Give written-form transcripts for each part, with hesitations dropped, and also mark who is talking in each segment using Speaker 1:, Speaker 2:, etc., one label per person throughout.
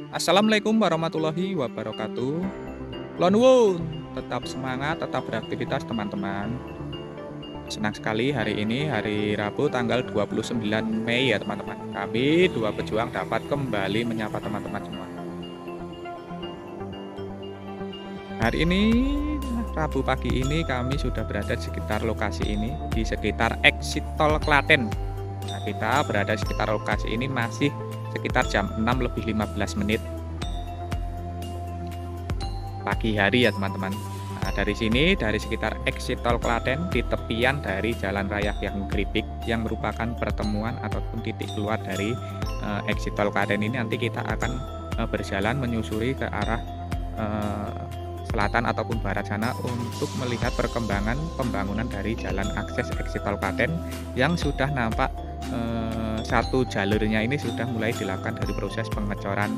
Speaker 1: Assalamualaikum warahmatullahi wabarakatuh. Kulon nuwun, tetap semangat, tetap beraktivitas teman-teman. Senang sekali hari ini hari Rabu tanggal 29 Mei ya teman-teman. Kami dua pejuang dapat kembali menyapa teman-teman semua. Hari ini Rabu pagi ini kami sudah berada di sekitar lokasi ini, di sekitar exit tol Klaten. Nah, kita berada di sekitar lokasi ini masih sekitar jam 6 lebih 15 menit pagi hari ya teman-teman. Nah, dari sini dari sekitar exit tol Klaten di tepian dari Jalan Raya Kyang Gripik yang merupakan pertemuan ataupun titik keluar dari exit tol Klaten ini, nanti kita akan berjalan menyusuri ke arah selatan ataupun barat sana untuk melihat perkembangan pembangunan dari jalan akses exit tol Klaten yang sudah nampak satu jalurnya ini sudah mulai dilakukan dari proses pengecoran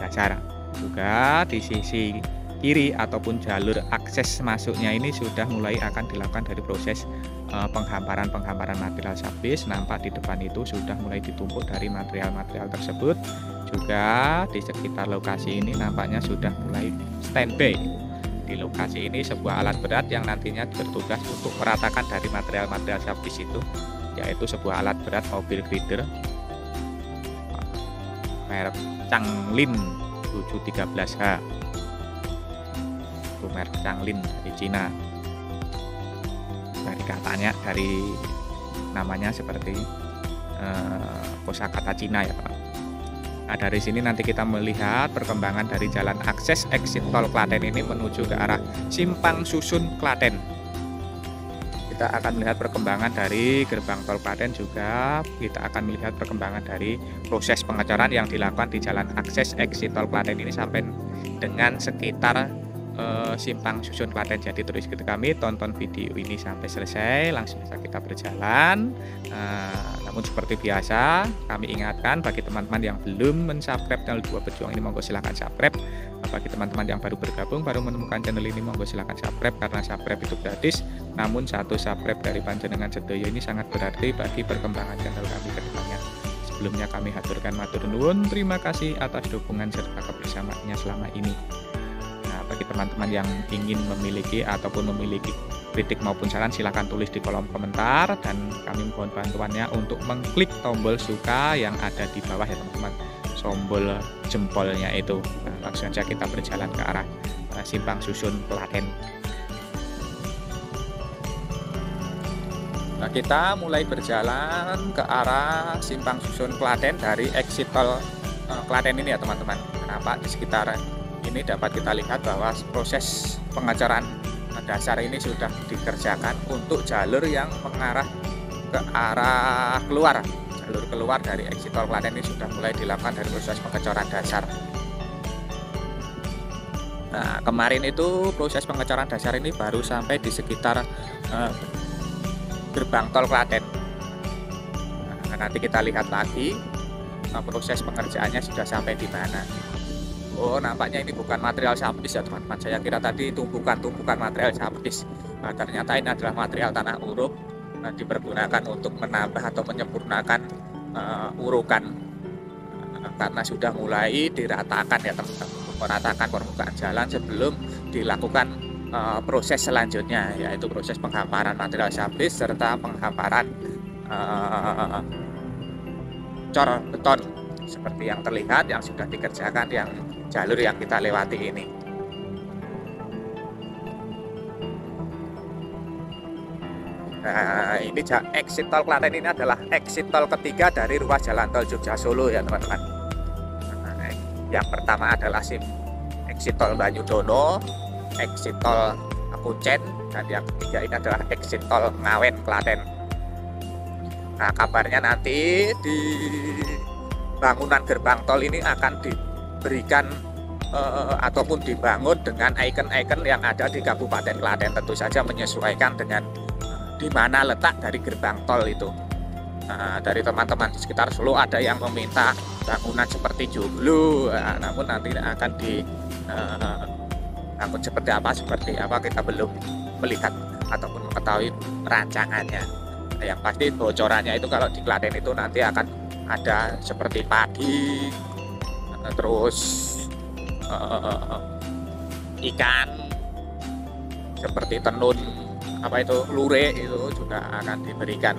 Speaker 1: dasar. Juga di sisi kiri ataupun jalur akses masuknya ini sudah mulai akan dilakukan dari proses penghamparan material subis. Nampak di depan itu sudah mulai ditumpuk dari material-material tersebut. Juga di sekitar lokasi ini nampaknya sudah mulai standby. Di lokasi ini sebuah alat berat yang nantinya bertugas untuk meratakan dari material-material subis itu, yaitu sebuah alat berat mobil grader merek Changlin 713H. Itu merek Changlin dari Cina. Dari katanya, dari namanya seperti kosakata Cina ya Pak. Nah, dari sini nanti kita melihat perkembangan dari jalan akses exit tol Klaten ini menuju ke arah Simpang Susun Klaten. Kita akan melihat perkembangan dari gerbang tol Klaten, juga kita akan melihat perkembangan dari proses pengecoran yang dilakukan di jalan akses exit tol Klaten ini sampai dengan sekitar Simpang Susun Klaten. Jadi terus ikuti kami, tonton video ini sampai selesai, langsung saja kita berjalan. Namun seperti biasa kami ingatkan bagi teman-teman yang belum mensubscribe channel Dua Pejuang ini, monggo silahkan subscribe. Bagi teman-teman yang baru bergabung, baru menemukan channel ini, monggo silahkan subscribe, karena subscribe itu gratis. Namun satu subscribe dari panjenengan sedoyo ini sangat berarti bagi perkembangan channel kami ke depannya. Sebelumnya kami haturkan matur nuwun, terima kasih atas dukungan serta kebersamaannya selama ini. Nah, bagi teman-teman yang ingin memiliki ataupun memiliki kritik maupun saran, silahkan tulis di kolom komentar, dan kami mohon bantuannya untuk mengklik tombol suka yang ada di bawah ya teman-teman, tombol jempolnya itu. Nah, langsung saja kita berjalan ke arah Simpang Susun Klaten. Nah, kita mulai berjalan ke arah Simpang Susun Klaten dari exit tol Klaten ini ya teman-teman. Kenapa di sekitar ini dapat kita lihat bahwa proses pengecoran dasar ini sudah dikerjakan untuk jalur yang mengarah ke arah keluar. Jalur keluar dari exit tol Klaten ini sudah mulai dilakukan dari proses pengecoran dasar. Nah, kemarin itu proses pengecoran dasar ini baru sampai di sekitar gerbang tol Klaten. Nah, nanti kita lihat lagi proses pengerjaannya sudah sampai di mana. Oh, nampaknya ini bukan material subis ya teman-teman. Saya kira tadi tumpukan material subis. Nah, ternyata ini adalah material tanah uruk, dipergunakan untuk menambah atau menyempurnakan urukan, karena sudah mulai diratakan ya teman-teman, meratakan permukaan jalan sebelum dilakukan proses selanjutnya, yaitu proses penghamparan material subis serta penghamparan cor beton seperti yang terlihat yang sudah dikerjakan yang jalur yang kita lewati ini. Nah, ini exit tol Klaten ini adalah exit tol ketiga dari ruas jalan tol Jogja Solo ya teman-teman. Nah, yang pertama adalah exit tol Banyudono, exit tol Kuncen, dan yang ketiga ini adalah exit tol Ngawen Klaten. Nah, kabarnya nanti di bangunan gerbang tol ini akan diberikan ataupun dibangun dengan ikon-ikon yang ada di Kabupaten Klaten, tentu saja menyesuaikan dengan di mana letak dari gerbang tol itu. Dari teman-teman di sekitar Solo ada yang meminta bangunan seperti joglo, namun nanti akan dibangun seperti apa kita belum melihat ataupun mengetahui rancangannya. Yang pasti bocorannya itu kalau di Klaten itu nanti akan ada seperti padi, terus ikan seperti tenun, apa itu, lure, itu juga akan diberikan.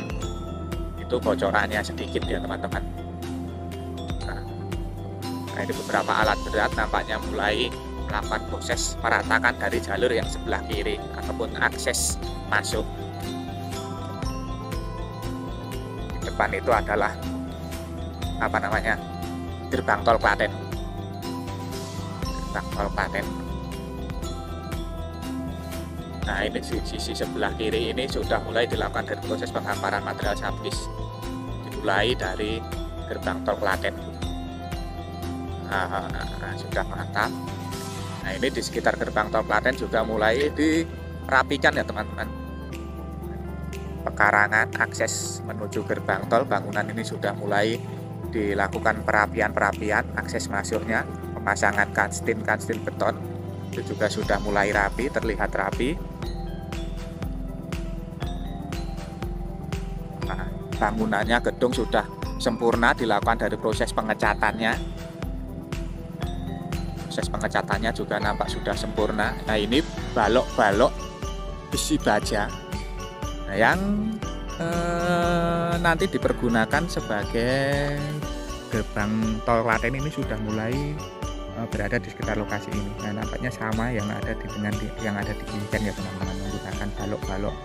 Speaker 1: Itu bocorannya sedikit ya teman-teman. Nah, ini beberapa alat berat nampaknya mulai melakukan proses meratakan dari jalur yang sebelah kiri ataupun akses masuk. Di depan itu adalah apa namanya, gerbang tol Klaten. Gerbang tol Klaten. Nah, ini di sisi sebelah kiri ini sudah mulai dilakukan dari proses penghamparan material sabis, dimulai dari gerbang tol Klaten. Sudah mantap. Nah, ini di sekitar gerbang tol Klaten juga mulai dirapikan ya teman-teman. Pekarangan akses menuju gerbang tol, bangunan ini sudah mulai dilakukan perapian akses masuknya, pemasangan kanstin beton itu juga sudah mulai rapi, terlihat rapi. Nah, bangunannya, gedung sudah sempurna dilakukan dari proses pengecatannya. Proses pengecatannya juga nampak sudah sempurna. Nah, ini balok-balok besi baja, nah, yang nanti dipergunakan sebagai gerbang tol Klaten ini sudah mulai berada di sekitar lokasi ini. Nah, nampaknya sama yang ada dengan yang ada di Kuncen ya teman-teman, menggunakan balok-balok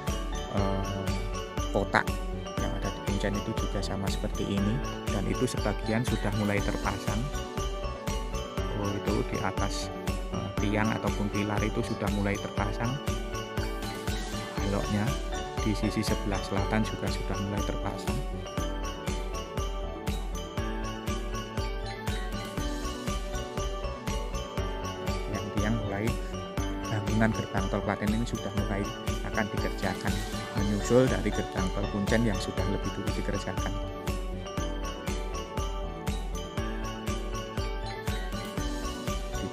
Speaker 1: kotak yang ada di Kuncen itu juga sama seperti ini, dan itu sebagian sudah mulai terpasang. Itu di atas tiang ataupun pilar itu sudah mulai terpasang baloknya. Di sisi sebelah selatan juga sudah mulai terpasang. Tiang-tiang mulai, bangunan gerbang tol Klaten ini sudah mulai akan dikerjakan, menyusul dari gerbang tol Kuncen yang sudah lebih dulu dikerjakan.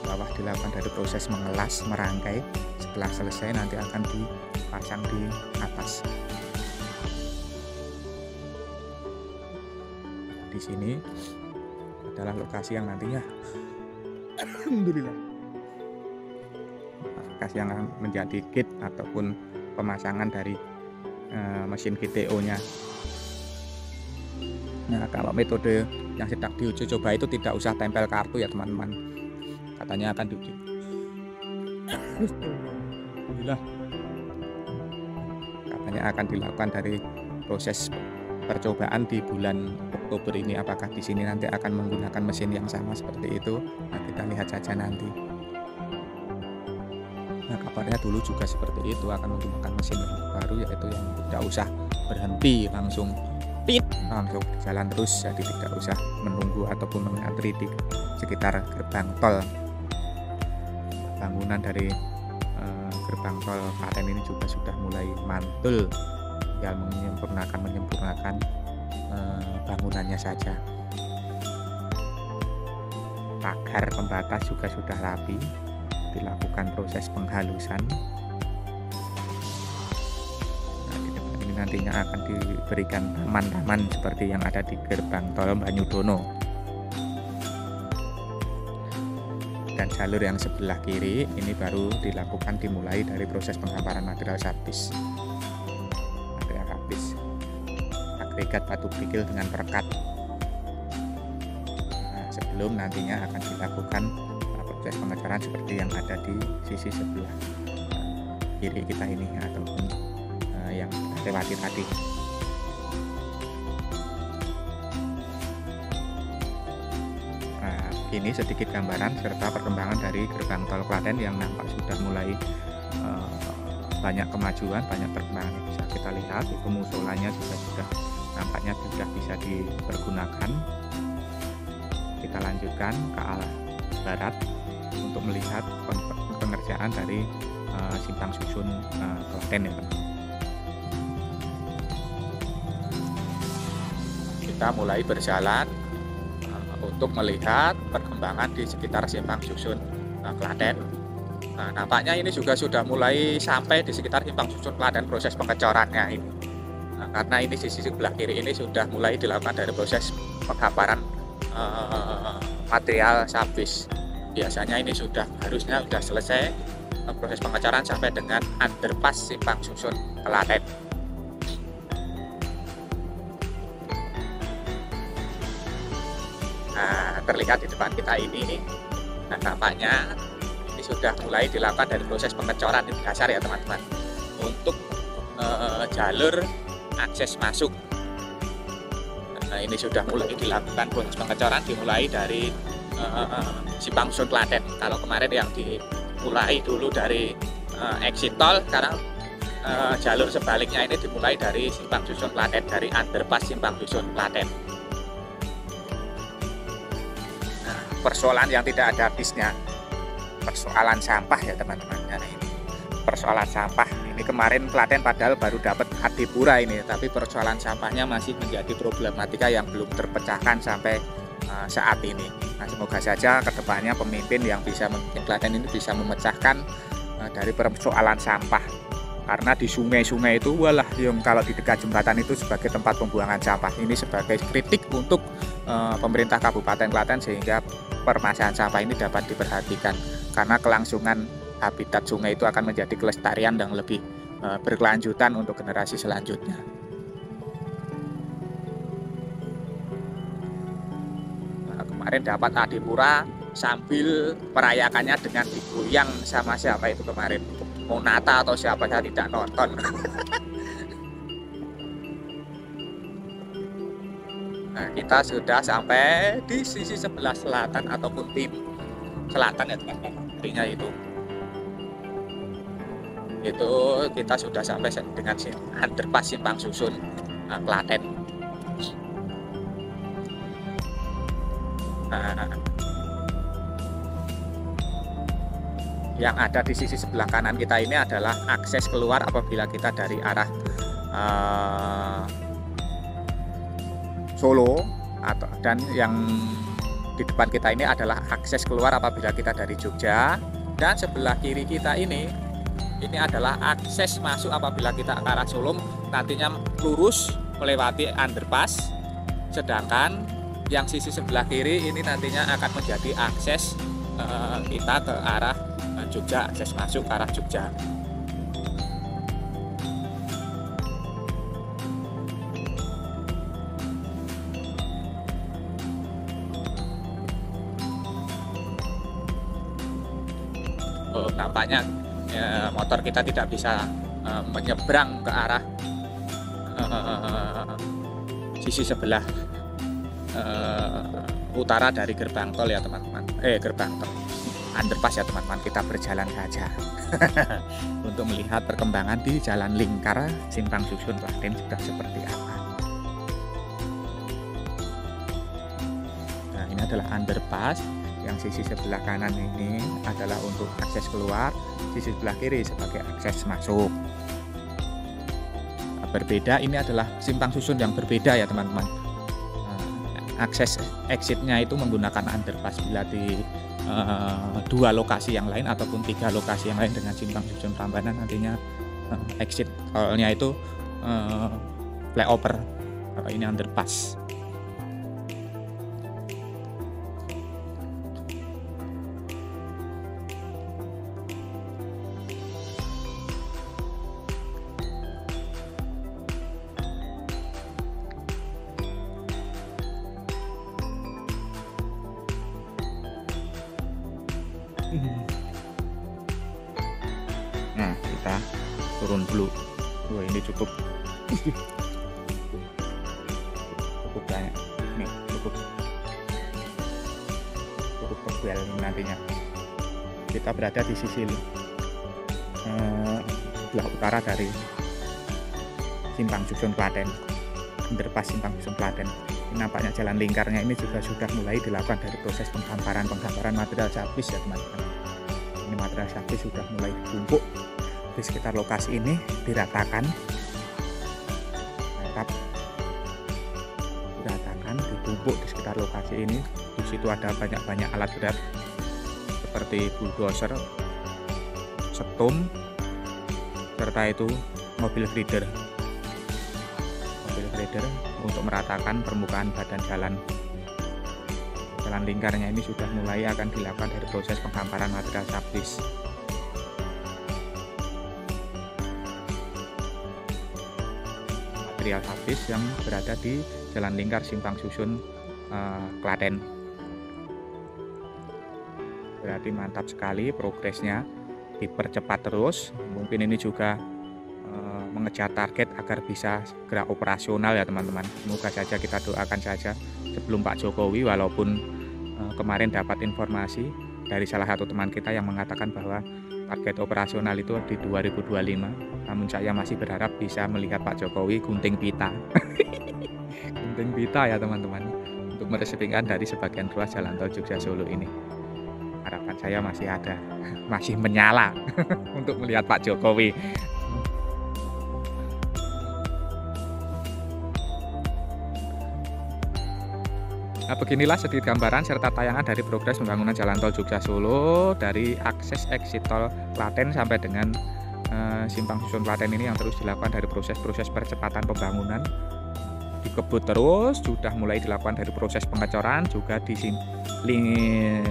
Speaker 1: Bawah dilakukan dari proses mengelas, merangkai. Setelah selesai nanti akan dipasang di atas. Di sini adalah lokasi yang nantinya alhamdulillah lokasi yang menjadi gate ataupun pemasangan dari mesin GTO-nya. Nah, kalau metode yang sedang diuji coba itu tidak usah tempel kartu ya teman-teman. Katanya akan diuji. Alhamdulillah. Katanya akan dilakukan dari proses percobaan di bulan Oktober ini. Apakah di sini nanti akan menggunakan mesin yang sama seperti itu? Nah, kita lihat saja nanti. Nah, kabarnya dulu juga seperti itu, akan menggunakan mesin yang baru, yaitu yang tidak usah berhenti, langsung jalan terus, jadi tidak usah menunggu ataupun mengantri di sekitar gerbang tol. Bangunan dari gerbang tol Klaten ini juga sudah mulai mantul, tinggal menyempurnakan bangunannya saja. Pagar pembatas juga sudah rapi, dilakukan proses penghalusan. Nah, di depan ini nantinya akan diberikan taman-taman seperti yang ada di gerbang tol Banyudono. Dan jalur yang sebelah kiri ini baru dilakukan, dimulai dari proses penghamparan material sabis, agregat batu kerikil dengan perekat. Nah, sebelum nantinya akan dilakukan proses pengecoran seperti yang ada di sisi sebelah kiri kita ini, ataupun yang kita lewati tadi. Ini sedikit gambaran serta perkembangan dari gerbang tol Klaten yang nampak sudah mulai banyak kemajuan, banyak perkembangan yang bisa kita lihat. Itu musolannya juga sudah nampaknya sudah bisa dipergunakan. Kita lanjutkan ke arah barat untuk melihat pengerjaan dari simpang susun Klaten ya teman. Kita mulai berjalan untuk melihat perkembangan di sekitar simpang susun Klaten. Nah, nampaknya ini juga sudah mulai sampai di sekitar simpang susun Klaten proses pengecorannya ini. Nah, karena ini sisi sebelah kiri ini sudah mulai dilakukan dari proses penghamparan material sabis. Biasanya ini harusnya sudah selesai proses pengecoran sampai dengan underpass Simpang Susun Klaten. Nah, terlihat di depan kita ini. Nah, nampaknya ini sudah mulai dilakukan dari proses pengecoran di dasar ya teman-teman, untuk jalur akses masuk. Nah, ini sudah mulai dilakukan proses pengecoran, dimulai dari Simpang Susun Klaten. Kalau kemarin yang dimulai dulu dari exit tol, sekarang jalur sebaliknya ini dimulai dari Simpang Susun Klaten, dari underpass Simpang Susun Klaten. Nah, persoalan yang tidak ada habisnya, persoalan sampah ya teman-teman. Nah, ini persoalan sampah ini kemarin Klaten padahal baru dapat Adipura ini, tapi persoalan sampahnya masih menjadi problematika yang belum terpecahkan sampai saat ini. Nah, semoga saja kedepannya pemimpin yang bisa memimpin Klaten ini bisa memecahkan dari persoalan sampah, karena di sungai-sungai itu walah yang kalau di dekat jembatan itu sebagai tempat pembuangan sampah. Ini sebagai kritik untuk pemerintah Kabupaten Klaten sehingga permasalahan sampah ini dapat diperhatikan, karena kelangsungan habitat sungai itu akan menjadi kelestarian yang lebih berkelanjutan untuk generasi selanjutnya. Nah, kemarin dapat Adipura sambil merayakannya dengan digoyang sama siapa itu kemarin, Monata atau siapa, saya tidak nonton. Nah, kita sudah sampai di sisi sebelah selatan ataupun timur selatan ya teman-teman. Artinya itu kita sudah sampai dengan underpass Simpang Susun Klaten. Nah, yang ada di sisi sebelah kanan kita ini adalah akses keluar apabila kita dari arah Solo, dan yang di depan kita ini adalah akses keluar apabila kita dari Jogja, dan sebelah kiri kita ini adalah akses masuk apabila kita ke arah Solo, nantinya lurus melewati underpass, sedangkan yang sisi sebelah kiri ini nantinya akan menjadi akses kita ke arah Jogja, akses masuk ke arah Jogja. Nampaknya motor kita tidak bisa menyeberang ke arah sisi sebelah utara dari gerbang tol ya teman-teman, gerbang tol underpass ya teman-teman. Kita berjalan saja untuk melihat perkembangan di jalan lingkar Simpang Susun Klaten sudah seperti apa. Nah, ini adalah underpass. Yang sisi sebelah kanan ini adalah untuk akses keluar, sisi sebelah kiri sebagai akses masuk. Berbeda, ini adalah Simpang Susun yang berbeda ya teman-teman. Akses exitnya itu menggunakan underpass. Bila di dua lokasi yang lain ataupun 3 lokasi yang lain dengan Simpang Susun Prambanan, nantinya exit tolnya itu flyover. Kalau ini underpass. Nah, kita turun dulu. Wah, ini cukup banyak nih, cukup tebal nantinya. Kita berada di sisi sebelah utara dari Simpang Susun Klaten, underpass Simpang Susun Klaten. Nampaknya jalan lingkarnya ini juga sudah mulai dilakukan dari proses penggambaran material sabis ya teman-teman. Ini material sabis sudah mulai ditumpuk di sekitar lokasi ini, diratakan, ditumpuk di sekitar lokasi ini. Di situ ada banyak alat berat seperti bulldozer, setum, serta itu mobil grader untuk meratakan permukaan badan jalan jalan lingkarnya ini sudah mulai akan dilakukan dari proses penghamparan material sabis. Material habis yang berada di jalan lingkar Simpang Susun Klaten. Berarti mantap sekali progresnya, dipercepat terus. Mungkin ini juga mengejar target agar bisa segera operasional ya teman-teman. Semoga saja, kita doakan saja sebelum Pak Jokowi, walaupun kemarin dapat informasi dari salah satu teman kita yang mengatakan bahwa target operasional itu di 2025. Namun saya masih berharap bisa melihat Pak Jokowi gunting pita. Gunting pita ya teman-teman, untuk meresmikan dari sebagian ruas jalan tol Jogja Solo ini. Harapan saya masih ada, masih menyala untuk melihat Pak Jokowi. Nah, beginilah sedikit gambaran serta tayangan dari progres pembangunan jalan tol Jogja Solo dari akses exit tol Klaten sampai dengan Simpang Susun Klaten ini, yang terus dilakukan dari proses-proses percepatan pembangunan. Dikebut terus, sudah mulai dilakukan dari proses pengecoran, juga di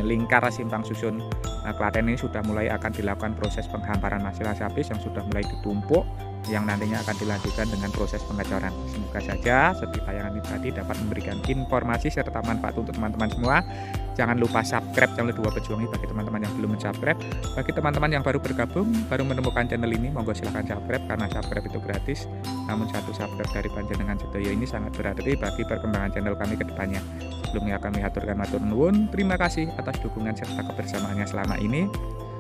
Speaker 1: lingkar Simpang Susun Klaten ini sudah mulai akan dilakukan proses penghamparan material habis yang sudah mulai ditumpuk, yang nantinya akan dilanjutkan dengan proses pengecoran. Semoga saja setiap tayangan ini tadi dapat memberikan informasi serta manfaat untuk teman-teman semua. Jangan lupa subscribe channel Dua Pejuang ini bagi teman-teman yang belum subscribe. Bagi teman-teman yang baru bergabung, baru menemukan channel ini, monggo silahkan subscribe karena subscribe itu gratis. Namun satu subscribe dari panjenengan sedaya ini sangat berarti bagi perkembangan channel kami ke depannya. Sebelumnya kami haturkan matur nuwun, terima kasih atas dukungan serta kebersamaannya selama ini.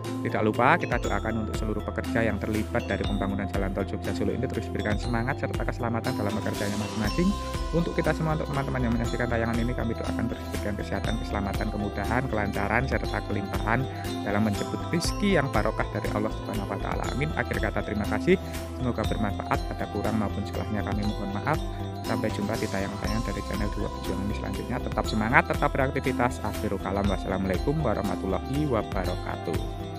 Speaker 1: Tidak lupa kita doakan untuk seluruh pekerja yang terlibat dari pembangunan jalan tol Jogja Solo ini terus diberikan semangat serta keselamatan dalam pekerjaannya masing-masing. Untuk kita semua, untuk teman-teman yang menyaksikan tayangan ini, kami doakan terus diberikan kesehatan, keselamatan, kemudahan, kelancaran serta kelimpahan dalam menjemput rezeki yang barokah dari Allah Subhanahu wa taala. Amin. Akhir kata terima kasih. Semoga bermanfaat. Ada kurang maupun salahnya kami mohon maaf. Sampai jumpa di tayangan-tayangan dari channel Dua Pejuang ini selanjutnya. Tetap semangat, tetap beraktivitas. Akhirul kalam. Wassalamualaikum warahmatullahi wabarakatuh.